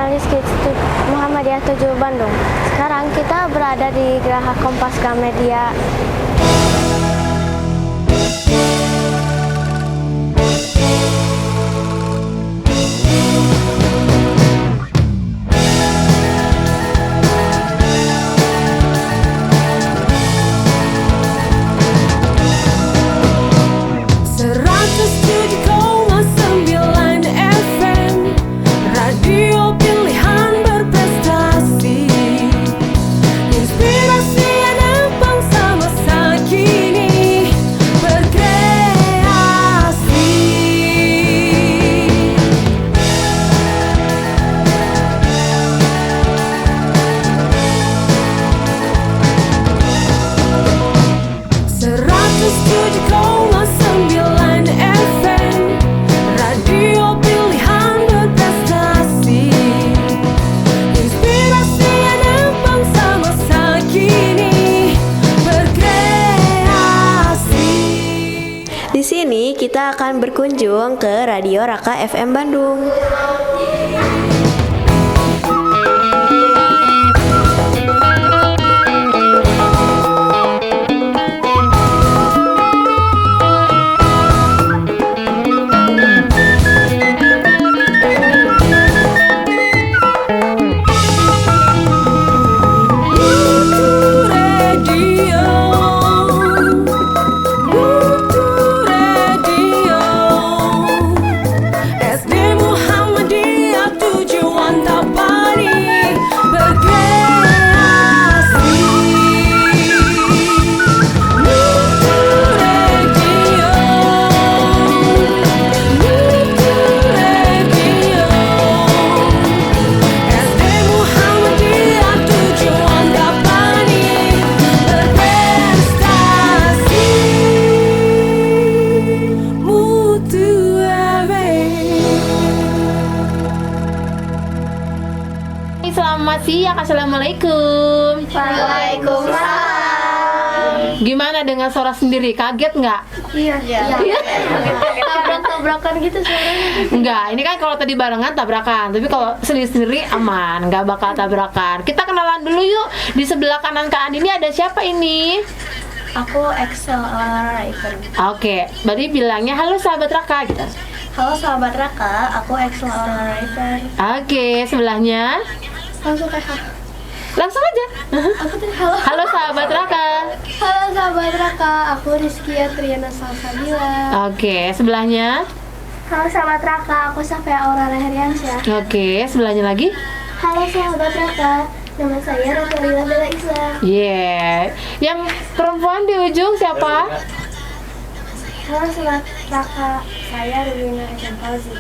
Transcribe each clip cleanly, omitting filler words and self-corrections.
Jurnalis Kids Muhammadiyah 7 Bandung. Sekarang kita berada di Geraha Kompas Gramedia. Di sini kita akan berkunjung ke Radio Raka FM Bandung. Selamat siang, assalamualaikum. Waalaikumsalam. Gimana dengan suara sendiri? Kaget nggak? Iya. Tabrak-tabrakan gitu suaranya. Enggak, ini kan kalau tadi barengan tabrakan, tapi kalau sendiri-sendiri aman, nggak bakal tabrakan. Kita kenalan dulu yuk. Di sebelah kanan Kak Andi ini ada siapa ini? Aku Excel Event. Oke, berarti bilangnya halo sahabat Raka gitu. Halo sahabat Raka, aku Excel Event. Oke, sebelahnya Langsung kayak langsung aja. aku tuh halo. Halo sahabat Raka. Halo sahabat Raka, aku Rizkia Triana Salsabila. Oke, sebelahnya. Halo sahabat Raka, aku Safia Aurora Heriansyah. Oke, sebelahnya lagi. Halo sahabat Raka, nama saya Rosalila Bella Islam. Yang perempuan di ujung siapa? Halo sahabat Raka, saya Rubina Esen Fauzi.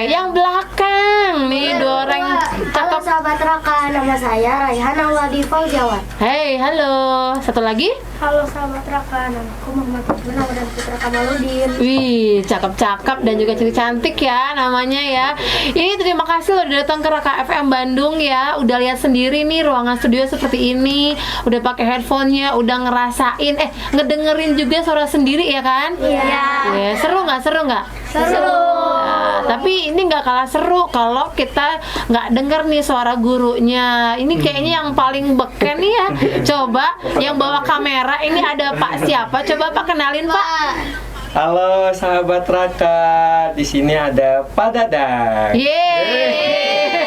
Yang belakang nih dua orang Halo cakep. sahabat Raka, nama saya Raihan Auladi Fauziawan. Hey, halo. Satu lagi? Halo sahabat Raka, namaku Muhammad Ibnu dan Putra Kamaludin. Wih, cakep-cakep dan juga cantik ya namanya ya. Ini terima kasih loh udah datang ke Raka FM Bandung ya. Udah lihat sendiri nih ruangan studio seperti ini. Udah pakai headphone-nya, udah ngerasain ngedengerin juga suara sendiri ya kan? Iya. Seru nggak? Seru nggak? Seru. Nah, tapi ini nggak kalah seru kalau kita nggak denger nih suara gurunya. Ini kayaknya yang paling beken nih ya. Coba yang bawa kamera ini ada Pak siapa? Coba Pak kenalin Pak. Halo sahabat Raka, di sini ada Pak Dadang. Yeay.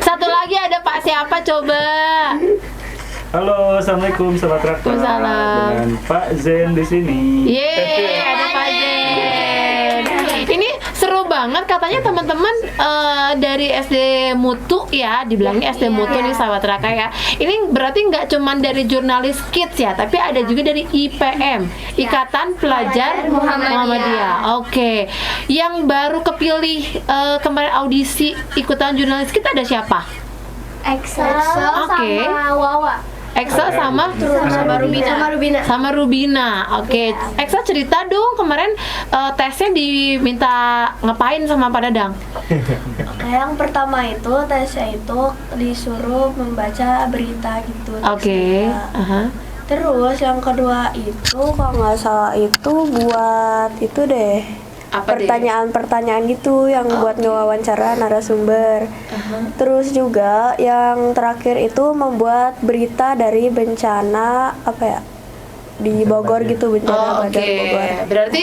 Satu lagi ada Pak siapa coba? Halo, assalamualaikum sahabat Raka. Waalaikumsalam. Dengan Pak Zen di sini. Yeay, ada Pak Zen. Ini seru banget katanya teman-teman dari SD Mutu ya, dibilangnya SD Mutu nih sahabat Raka ya. Ini berarti nggak cuman dari Jurnalis Kids ya, tapi ada juga dari IPM, Ikatan Pelajar Muhammadiyah. Oke. Yang baru kepilih kemarin audisi ikutan Jurnalis Kids ada siapa? Excel Oke. sama Wawa. Excel sama sama Rubina. Oke. Excel cerita dong kemarin tesnya diminta ngapain sama Pak Dadang? Oke, yang pertama itu tesnya itu disuruh membaca berita gitu. Oke. Terus yang kedua itu kalau nggak salah itu buat itu deh Apa deh? pertanyaan-pertanyaan gitu yang buat ngewawancara narasumber. Terus juga yang terakhir itu membuat berita dari bencana apa ya? Di Bogor gitu, bencana Oke, badai Bogor. berarti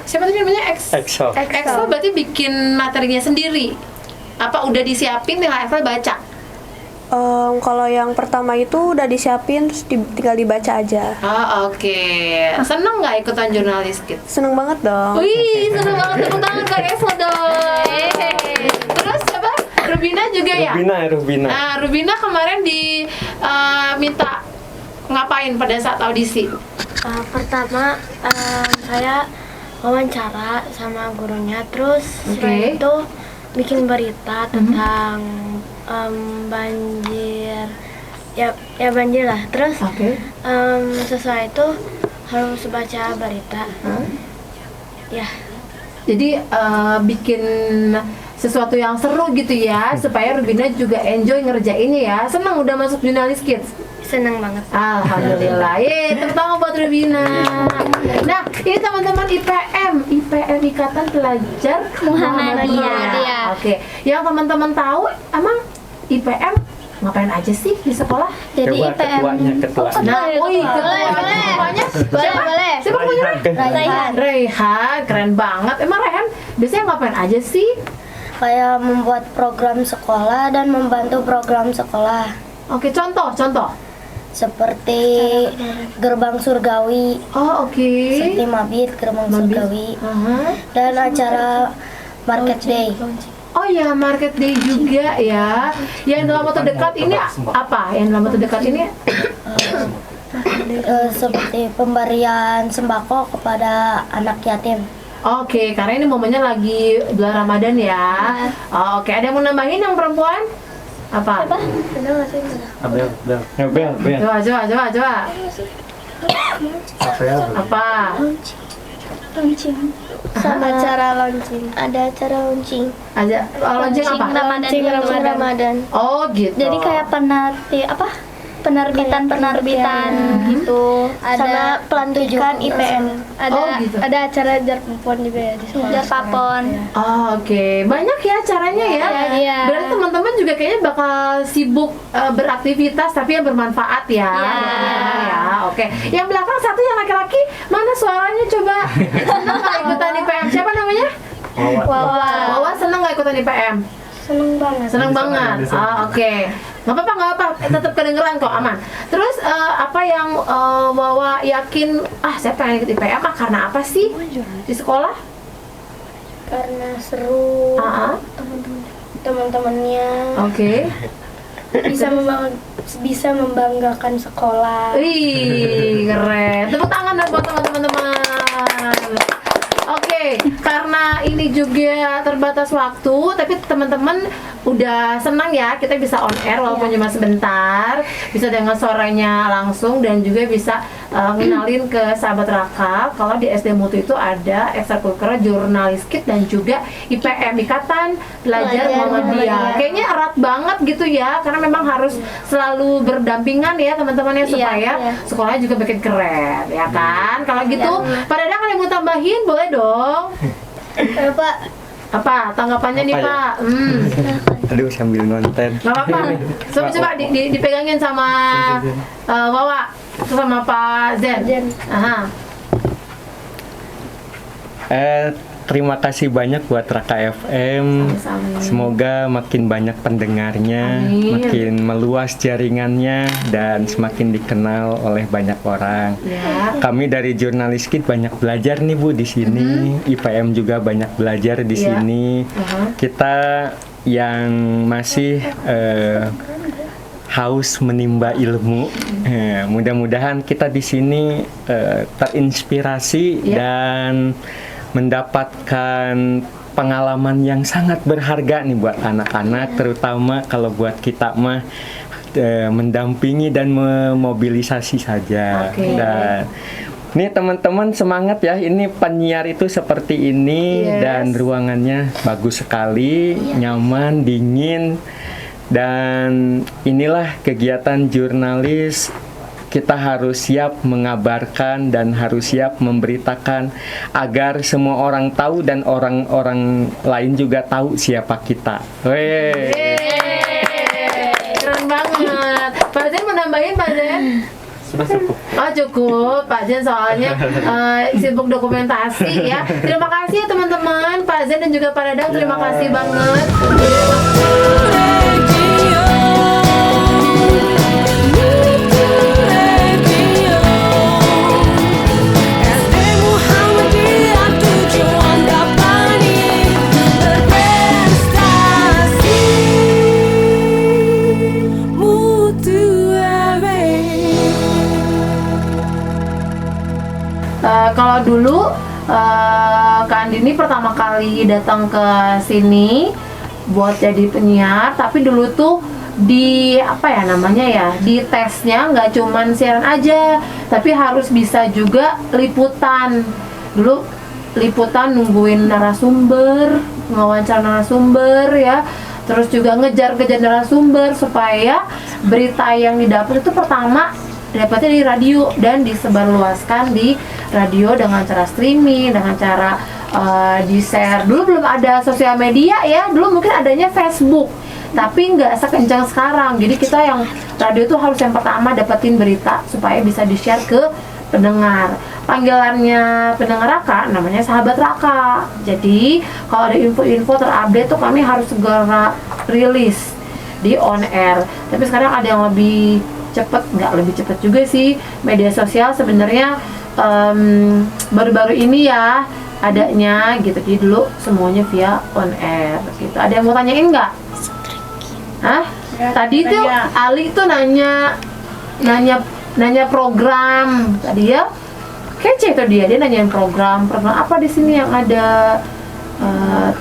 siapa tadi namanya? Excel. Excel berarti bikin materinya sendiri. Apa udah disiapin tinggal Excel baca? Kalau yang pertama itu udah disiapin terus tinggal dibaca aja. Oh, oke. Seneng nggak ikutan jurnalis Kids? Seneng banget dong. Wih, seneng banget, tepuk tangan Kak Excel dong. Terus apa? Rubina juga ya? Rubina. Nah, Rubina kemarin minta ngapain pada saat audisi? Pertama saya wawancara sama gurunya, terus setelah Oke. itu bikin berita tentang banjir, ya banjir lah. Terus Oke. sesuai itu harus baca berita. Ya, Jadi bikin sesuatu yang seru gitu ya, supaya Rubina juga enjoy ngerjainnya ya. Senang udah masuk jurnalis Kids. senang banget. Alhamdulillah. Yeay, tepuk tangan buat Rubina. Nah, ini teman-teman IPM Ikatan Pelajar Muhammadiyah. Oke. Yang teman-teman tahu, emang IPM ngapain aja sih di sekolah? Jadi Coba ketuanya. Nah, ketuanya. Boleh. Siapa punya? Raihan. Raihan, keren banget. Emang Raihan biasanya ngapain aja sih? Kayak membuat program sekolah dan membantu program sekolah. Oke, contoh. Seperti gerbang surgawi, Oh, oke. seperti mabit gerbang surgawi, Aha. dan acara market day. Oh ya, market day juga ya. Yang dalam waktu dekat ini apa? Yang dalam waktu dekat ini Seperti pemberian sembako kepada anak yatim. oke, karena ini momennya lagi bulan Ramadan ya. Oh, oke, ada yang mau nambahin yang perempuan? Apa? Abel. Coba. Apa? Sama acara launching. Ada acara launching. Aja launching apa? Ramadan. Oh, gitu. Jadi kayak penerbitan gitu. Sama pelantikan IPM. gitu. Ada acara jarpapon juga ya di sekolah. Jarpapon. Oh, oke. Banyak ya caranya ya. Iya. Berarti teman-teman juga kayaknya bakal sibuk beraktivitas tapi yang bermanfaat ya. Ya, oke. Yang belakang satu yang laki-laki, mana suaranya coba? Seneng nggak ikutan IPM? Siapa namanya? Wawa seneng nggak ikutan IPM? Seneng banget. Seneng banget. Oke. Nggak apa-apa. Tetap kedengeran kok, aman. Terus apa yang Wawa yakin? Saya pengen ikut IPM. Karena apa sih di sekolah? Karena seru. Teman-temannya Oke. bisa membanggakan sekolah. Wih, keren. Tepuk tangan dong buat teman-teman. Oke, karena ini juga terbatas waktu, tapi teman-teman udah senang ya kita bisa on air walaupun cuma sebentar, bisa dengar suaranya langsung dan juga bisa ngenalin ke sahabat Raka kalau di SD Mutu itu ada ekstrakurikuler jurnalis Kids dan juga IPM Ikatan Pelajar Muhammadiyah. Kayaknya erat banget gitu ya, karena memang harus selalu berdampingan ya teman-teman ya supaya sekolahnya juga makin keren ya kan. Kalau gitu, Pak Dadang ada yang mau tambahin boleh dong. Pak, Apa tanggapannya nih Pak? Aduh, sambil nonton. Gak apa-apa. Coba dipegangin sama Wawa sama Pak Zen. Aha. Terima kasih banyak buat Raka FM. Sama-sama. Semoga makin banyak pendengarnya, Amin. makin meluas jaringannya dan semakin dikenal oleh banyak orang. Ya. Kami dari Jurnalis Kids banyak belajar nih Bu di sini. IPM juga banyak belajar di Iya. sini. Kita yang masih haus menimba ilmu, mudah-mudahan kita di sini terinspirasi dan mendapatkan pengalaman yang sangat berharga nih buat anak-anak, terutama kalau buat kita mah mendampingi dan memobilisasi saja. Oke. Dan nih teman-teman semangat ya, ini penyiar itu seperti ini dan ruangannya bagus sekali, nyaman, dingin, dan inilah kegiatan jurnalis kita harus siap mengabarkan dan harus siap memberitakan agar semua orang tahu dan orang-orang lain juga tahu siapa kita. Weh. Keren banget. Pak Zen mau nambahin, Pak Zen? Sudah cukup. Oh cukup, Pak Zen soalnya sibuk dokumentasi ya. Terima kasih ya teman-teman, Pak Zen dan juga Pak Dadang, terima kasih banget. Kalau dulu Kak Andini pertama kali datang ke sini buat jadi penyiar, tapi dulu tuh di apa ya namanya ya, di tesnya nggak cuman siaran aja, tapi harus bisa juga liputan. Dulu liputan nungguin narasumber, ngawancara narasumber ya, terus juga ngejar-ngejar narasumber supaya berita yang didapat itu pertama dapatnya di radio dan disebarluaskan di radio dengan cara streaming, dengan cara di-share. Dulu belum ada sosial media ya, dulu mungkin adanya Facebook, tapi nggak sekencang sekarang. Jadi kita yang radio itu harus yang pertama dapetin berita supaya bisa di-share ke pendengar. Panggilannya pendengar Raka namanya sahabat Raka. Jadi kalau ada info-info terupdate tuh kami harus segera rilis di on air. Tapi sekarang ada yang lebih cepet, nggak lebih cepet juga sih, media sosial sebenarnya baru-baru ini ya adanya gitu. Jadi dulu semuanya via on air gitu. Ada yang mau tanyain nggak? Hah? Ya, Tadi tuh Ali tuh nanya program tadi ya, kece tuh dia nanyain program apa di sini yang ada.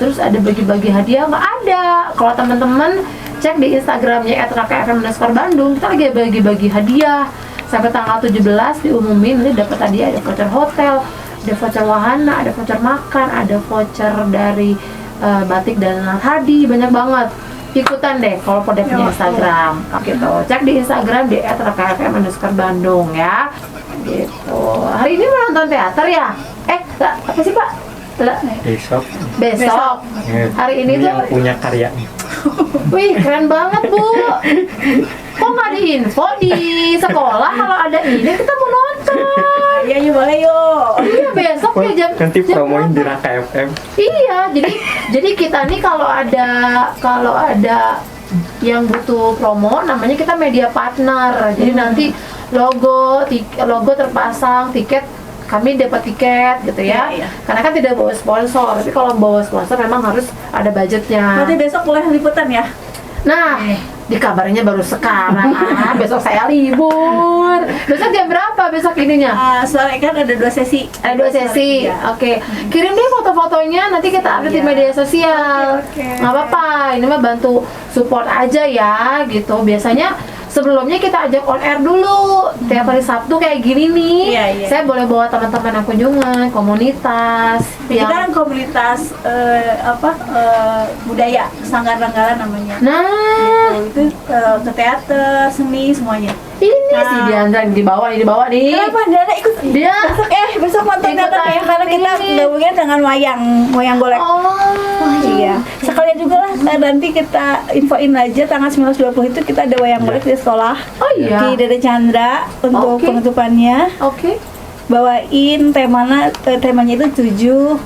Terus ada bagi-bagi hadiah nggak ada? Kalau teman-teman cek di Instagramnya @rakafm_bandung, kita lagi bagi-bagi hadiah sampai tanggal 17 diumumin. Nanti dapat hadiah, ada voucher hotel, ada voucher wahana, ada voucher makan, ada voucher dari batik dan hadi, banyak banget. Ikutan deh kalau pada punya Instagram gitu. Cek di Instagram di @rakafm_bandung ya gitu. Hari ini mau nonton teater ya? Apa sih Pak? Besok. Hari ini tuh yang punya karya. Wih, keren banget Bu. Kok nggak ada info di sekolah kalau ada ini kita mau nonton? Iya, yuk boleh yuk. Iya besok ya jam. Nanti jam promoin di berapa? Raka FM. Iya, jadi kita nih kalau ada yang butuh promo, namanya kita media partner. Jadi nanti logo terpasang, tiket kami dapat tiket gitu ya. Iya. Karena kan tidak bawa sponsor, tapi kalau bawa sponsor memang harus ada budgetnya. Berarti besok boleh liputan ya? Nah, dikabarnya baru sekarang. Besok saya libur. Besok jam berapa besok ininya? Soalnya kan ada 2 sesi. Ada 2 sesi. Iya. Oke. Kirim deh foto-fotonya, nanti kita update di media sosial. Oke. Nggak apa-apa, ini mah bantu support aja ya gitu. Biasanya sebelumnya kita ajak on air dulu tiap hari Sabtu kayak gini nih. Iya. Saya boleh bawa teman-teman yang kunjungan, komunitas. Kita kan komunitas budaya Sanggar Nanggala namanya. Nah, Itu ke teater, seni semuanya. ini sih Diandra di bawah nih. Kenapa Diana ikut? Dia Besok nonton Ikut teater ya, karena kita aktif. gabungnya dengan wayang golek. Iya. Sekalian juga lah nanti kita infoin aja tanggal 19-20 itu kita ada wayang golek di sekolah. Oh iya. Di Dede Chandra untuk Oke. penutupannya. Oke. Bawain temanya itu 7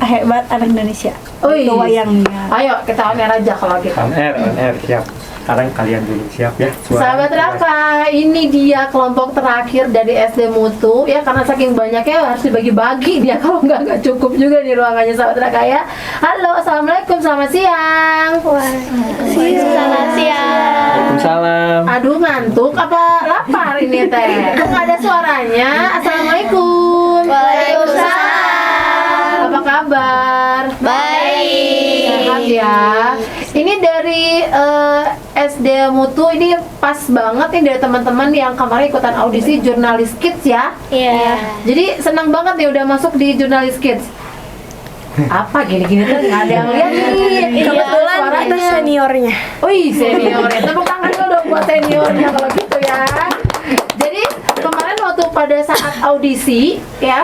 hebat anak Indonesia. Oh, Itu iya. wayangnya. Ayo kita on air aja kalau gitu. On air, siap. Sekarang kalian dulu siap ya. Sahabat Raka, ini dia kelompok terakhir dari SD Mutu ya, karena saking banyaknya harus dibagi-bagi dia, kalau nggak cukup juga di ruangannya sahabat Raka ya. Halo, assalamualaikum, selamat siang. Selamat siang. Waalaikumsalam. Aduh ngantuk apa lapar ini teh? Kok nggak ada suaranya? Assalamualaikum. Waalaikumsalam. Apa kabar? Baik. Sehat ya. Ini dari SD Mutu, ini pas banget nih dari teman-teman yang kemarin ikutan audisi Jurnalis Kids ya. Iya. Jadi senang banget nih udah masuk di Jurnalis Kids. Apa gini-gini tuh nggak ada yang lihat nih. Kebetulan kita suaranya. seniornya. Wih, seniornya. Tepuk tangan dulu dong buat seniornya kalau gitu ya. Jadi pada saat audisi ya,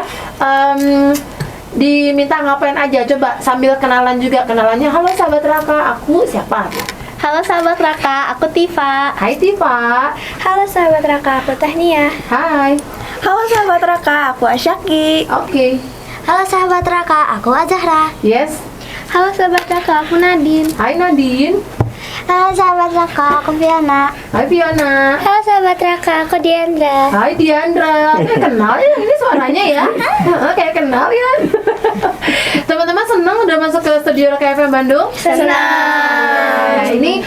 diminta ngapain aja? Coba sambil kenalan juga, kenalannya. Halo sahabat Raka, aku siapa? Halo sahabat Raka, aku Tifa. Hai Tifa. Halo sahabat Raka, aku Tehnia. Hai. Halo sahabat Raka, aku Asyaki. Oke. Halo sahabat Raka, aku Azahra. Yes. Halo sahabat Raka, aku Nadine. Hai Nadine. Halo sahabat Raka, aku Fiona. Hai Fiona. Halo sahabat Raka, aku Diandra. Hai Diandra. Kayak kenal ya ini suaranya ya. Kayak kenal ya. Teman-teman senang udah masuk ke studio Raka FM Bandung? Senang. Nah, ini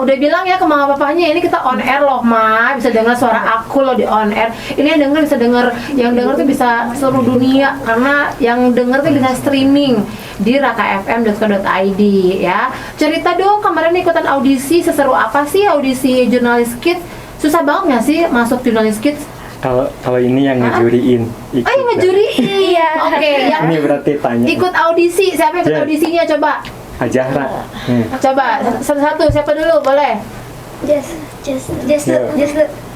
udah bilang ya ke mama papanya, ini kita on air loh Ma, bisa dengar suara aku loh di on air. Ini yang denger bisa denger, yang denger tuh bisa seluruh dunia, karena yang denger tuh bisa streaming di rakafm.co.id ya. Cerita dong, kemarin ikutan audisi, seseru apa sih audisi Jurnalis Kids? Susah banget nggak sih masuk Jurnalis Kids? Kalau ini yang ngejuriin. Oh yang ngejuriin? Iya. Oke, yang Ini berarti tanya. ikut audisi, siapa yang ikut Jen. audisinya coba? Azahra. Coba, satu-satu, siapa dulu, boleh? Just Yo.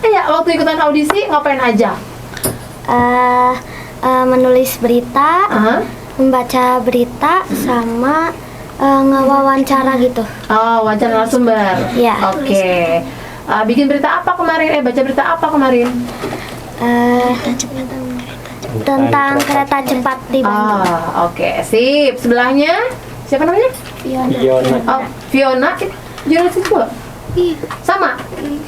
Ya, waktu ikutan audisi ngapain aja? menulis berita, Aha. membaca berita, sama ngewawancara gitu. Oh, wawancara narasumber. Iya. Oke. Bikin berita apa kemarin? Baca berita apa kemarin? Tentang kereta cepat di Bandung. Oke. Sip. Sebelahnya siapa namanya? Fiona. Oh, Fiona. Jurnalis itu Iya, sama.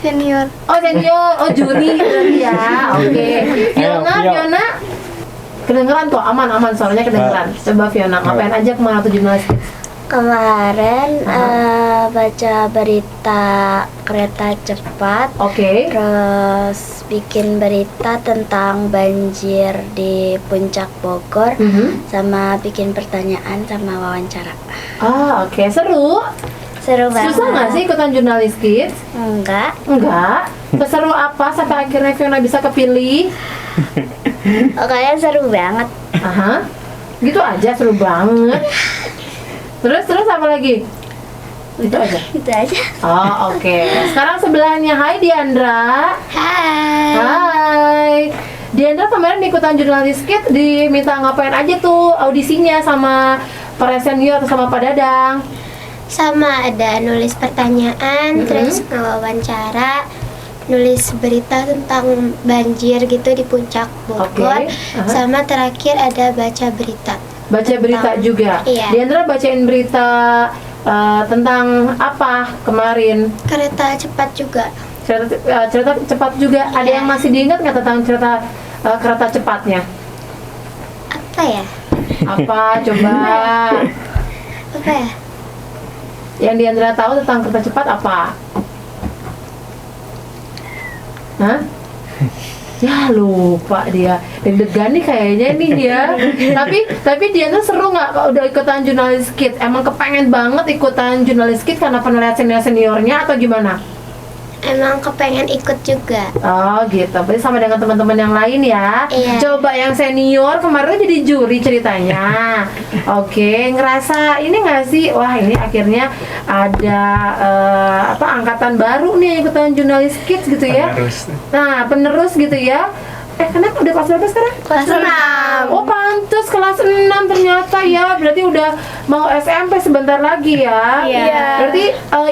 senior. Oh, senior. Oh, juri berarti ya. Oke. Fiona, Ayo, Fio. Fiona. Kedengeran kok, aman suaranya kedengeran. Coba Fiona, ngapain aja kemarin tuh Jurnalis Kids? Kemarin baca berita kereta cepat, Oke. terus bikin berita tentang banjir di Puncak Bogor, sama bikin pertanyaan sama wawancara. Oke. Seru. Seru banget. Susah nggak sih ikutan Jurnalis Kids? Enggak. Enggak. Seseru apa sampai akhirnya Fiona bisa kepilih? Kayaknya seru banget. Aha. Gitu aja, seru banget. Terus apa lagi? Itu aja. Itu aja. Oh, oke. Sekarang sebelahnya, hai Diandra. Hai. Hai. Diandra kemarin ikutan Jurnalis Kids diminta ngapain aja tuh audisinya sama para senior atau sama Pak Dadang? Sama ada nulis pertanyaan, terus ngewawancara, nulis berita tentang banjir gitu di Puncak Bogor, Oke, sama terakhir ada baca berita. Baca berita juga. Iya. Diandra bacain berita tentang apa kemarin? Kereta cepat juga. Cerita cepat juga. Ada yang masih diingat nggak tentang cerita kereta cepatnya? Apa ya? Apa coba? Apa ya? Yang Diandra tahu tentang kereta cepat apa? Hah? Ya lupa dia, deg-degan nih kayaknya nih dia. tapi Diandra seru nggak kalau udah ikutan Jurnalis Kids? Emang kepengen banget ikutan Jurnalis Kids karena pernah lihat seniornya atau gimana? Emang kepengen ikut juga. Oh gitu, berarti sama dengan teman-teman yang lain ya. Iya. Coba yang senior kemarin jadi juri ceritanya. Oke, ngerasa ini nggak sih? Wah ini akhirnya ada angkatan baru nih ikutan Jurnalis Kids gitu ya. Penerus. Nah penerus gitu ya. Kenapa udah kelas berapa sekarang? Kelas 6. Oh pantes kelas 6 ternyata ya. Berarti udah mau SMP sebentar lagi ya. Iya. Berarti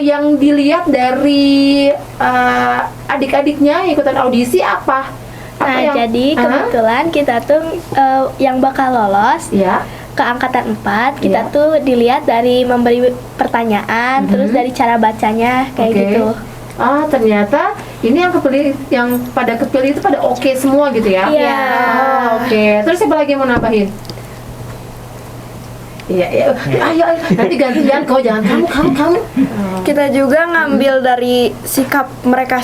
yang dilihat dari adik-adiknya ikutan audisi apa? Nah, jadi kebetulan kita tuh yang bakal lolos Ya. ke angkatan 4, Iya. kita tuh dilihat dari memberi pertanyaan, terus dari cara bacanya kayak Oke. gitu. Ternyata ini yang pada kepilih itu pada oke semua gitu ya? Iya. Oke. Terus siapa lagi yang mau nambahin? Iya. Ayo. Nanti gantian kau, jangan kamu. Kita juga ngambil dari sikap mereka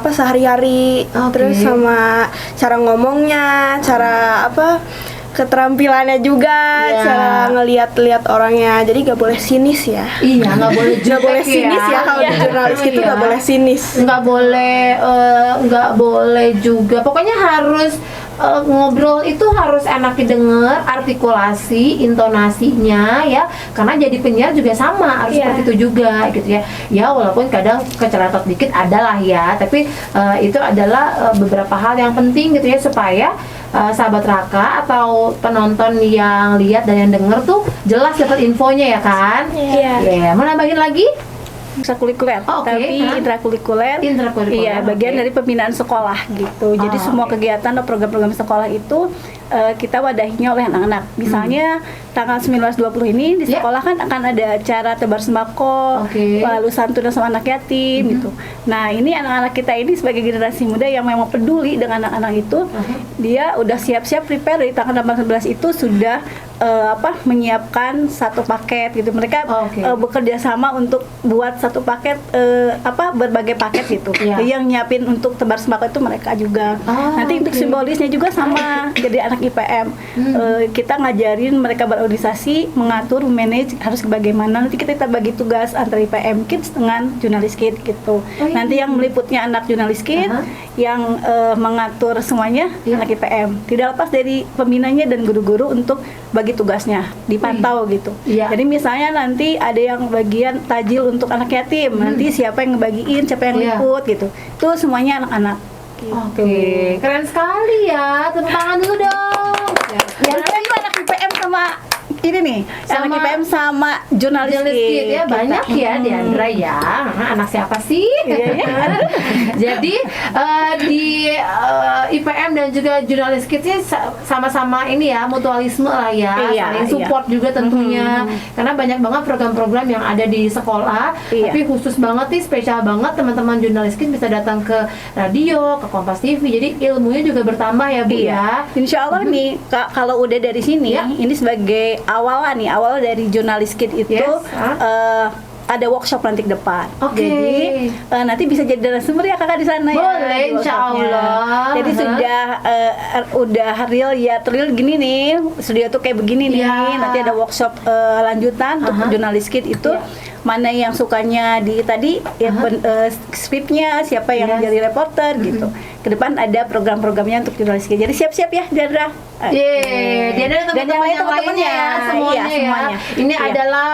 sehari-hari, Oke. terus sama cara ngomongnya, cara keterampilannya juga, Iya. cara ngeliat-lihat orangnya. Jadi gak boleh sinis ya. Iya, nggak boleh Gak boleh sinis ya kalau di jurnalis itu Iya. gak boleh sinis. Nggak boleh juga. Pokoknya harus ngobrol itu harus enak didengar, artikulasi, intonasinya ya, karena jadi penyiar juga sama harus seperti itu juga gitu ya. Ya walaupun kadang kecelatot dikit adalah ya, tapi itu adalah beberapa hal yang penting gitu ya supaya sahabat Raka atau penonton yang lihat dan yang denger tuh jelas dapat infonya ya kan? Iya. Mau nambahin lagi? Ekstrakurikuler, tapi intrakurikuler, iya bagian dari pembinaan sekolah gitu. Jadi semua kegiatan atau program-program sekolah itu kita wadahinya oleh anak-anak. Misalnya tanggal 19-20 ini di sekolah kan akan ada acara tebar sembako, lalu santunan sama anak yatim gitu. Nah ini anak-anak kita ini sebagai generasi muda yang memang peduli dengan anak-anak itu, dia udah siap-siap prepare dari tanggal 18 itu sudah menyiapkan satu paket gitu. Mereka bekerja sama untuk buat satu paket berbagai paket gitu. Yang nyiapin untuk tebar sembako itu mereka juga. Nanti untuk simbolisnya juga sama. Jadi anak IPM kita ngajarin mereka berorganisasi, mengatur, manage harus bagaimana. Nanti kita bagi tugas antara IPM Kids dengan Jurnalis Kids gitu. Nanti yang meliputnya anak Jurnalis Kids, yang mengatur semuanya anak IPM. Tidak lepas dari pembinanya dan guru-guru untuk bagi tugasnya, dipantau gitu. Jadi misalnya nanti ada yang bagian tajil untuk anak yatim, nanti siapa yang ngebagiin, siapa yang liput gitu. Itu semuanya anak-anak. Oke, keren sekali ya. Tepuk tangan dulu dong. Yang keren tuh anak IPM sama ini nih, anak IPM sama jurnalis Kid ya, banyak ya Diandra ya. Anak siapa sih? Jadi di IPM dan juga jurnalis Kid sih sama-sama ini ya, mutualisme lah ya, saling support juga tentunya. Karena banyak banget program-program yang ada di sekolah, tapi khusus banget nih, spesial banget teman-teman jurnalis Kid bisa datang ke radio, ke Kompas TV. Jadi ilmunya juga bertambah ya Bu ya. Insya Allah nih kalau udah dari sini, ini sebagai awal dari jurnalis Kid itu ada workshop nanti ke depan. Jadi nanti bisa jadi narasumber ya kakak di sana. Boleh, insya Allah. Jadi udah real gini nih, studio tuh kayak begini nih. Nanti ada workshop lanjutan untuk jurnalis Kid itu. Mana yang sukanya di tadi skripnya, siapa yang jadi reporter gitu. Ke depan ada program-programnya untuk jurnalis Kid. Jadi siap-siap ya Diandra. Diandra dan teman-teman yang lainnya ya, semuanya ya. Ini adalah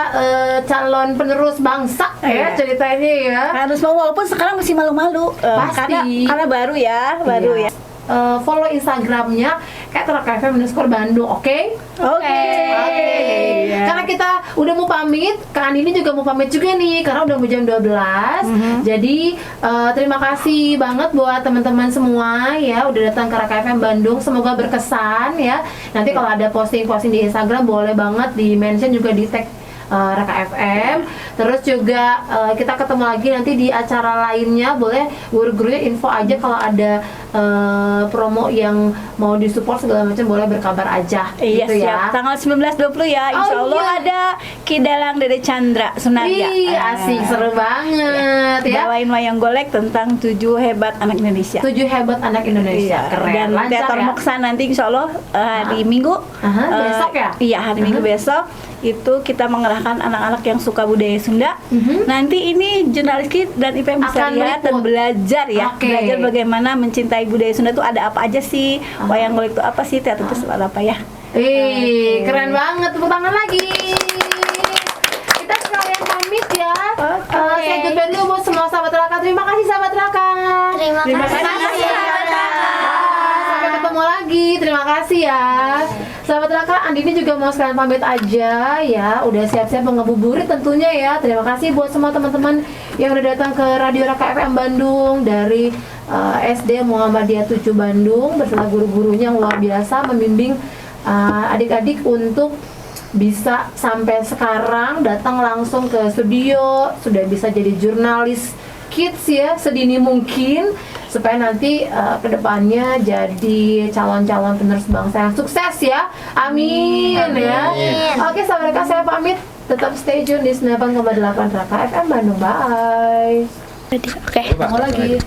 calon penerus bangsa ya ceritanya ya. Harus mau, walaupun sekarang masih malu-malu. Karena baru ya. Follow Instagramnya @rakafm_Bandung, oke? Karena kita udah mau pamit, Kak Andini juga mau pamit juga nih karena udah mau jam 12. Jadi terima kasih banget buat teman-teman semua ya udah datang ke RakaFM Bandung. Semoga berkesan ya. Nanti kalau ada posting-posting di Instagram boleh banget di mention juga di tag RakaFM. Terus juga kita ketemu lagi nanti di acara lainnya. Boleh guru-gurunya info aja kalau ada promo yang mau disupport segala macam, boleh berkabar aja. Gitu siap. ya. Tanggal 19-20 ya. Insya Allah ada Kidalang Dede Chandra Sunarja. Asik, seru banget ya. Bawain wayang golek tentang 7 hebat anak Indonesia. 7 hebat anak Indonesia. Keren. Dan Lancar Teater ya. Moksa nanti insya Allah hari Minggu. Besok ya? Iya, hari Minggu besok itu kita mengerahkan anak-anak yang suka budaya Sunda. Nanti ini jurnalis Kid dan IPM bisa Akan lihat dan meliput. belajar ya. Belajar bagaimana mencintai budaya Sunda itu ada apa aja sih, wayang golek itu apa sih, teater itu ada apa ya. Keren banget, tepuk tangan lagi. Kita sekalian pamit ya. Saya goodbye dulu buat semua sahabat Raka. Terima kasih sahabat Raka. Terima kasih. sahabat Raka. Sampai ketemu lagi. Terima kasih ya. Sahabat Raka, Andini juga mau sekalian pamit aja ya. Udah siap-siap mau ngebuburit tentunya ya. Terima kasih buat semua teman-teman yang udah datang ke Radio Raka FM Bandung dari SD Muhammadiyah 7 Bandung bersama guru-gurunya yang luar biasa membimbing adik-adik untuk bisa sampai sekarang datang langsung ke studio, sudah bisa jadi jurnalis kids ya sedini mungkin supaya nanti kedepannya jadi calon-calon penerus bangsa yang sukses ya. Amin. Ya. Oke, sahabat Raka, saya pamit. Tetap stay tune di 98,8 Raka FM Bandung. Bye. Oke. Ketemu lagi.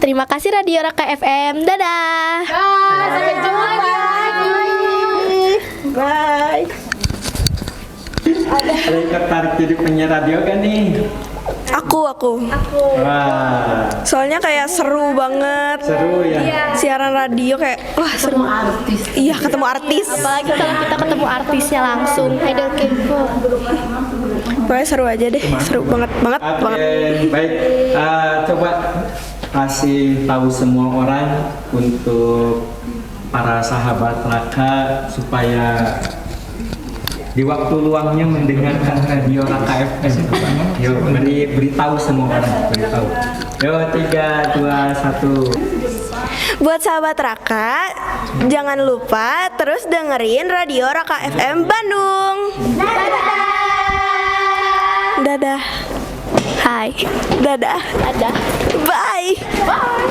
Terima kasih Radio Raka FM. Dadah. Bye. Sampai ketemu lagi. Bye. Ada yang tertarik jadi penyiar radio kan nih? Aku. Wah, Soalnya kayak seru banget. seru ya. Siaran radio kayak wah seru. Artis. Iya, ketemu artis. Apalagi kalau kita ketemu artisnya langsung. Idol K-pop. Pokoknya seru aja deh. Seru banget. Oke, baik. Coba kasih tahu semua orang untuk para sahabat Raka supaya di waktu luangnya mendengarkan radio Raka FM. Yuk, beritahu semua orang, beritahu. Yuk, 3, 2, 1. Buat sahabat Raka, jangan lupa terus dengerin radio Raka FM Bandung. Dadah. Hai. Dadah. Ada. Bye. Bye.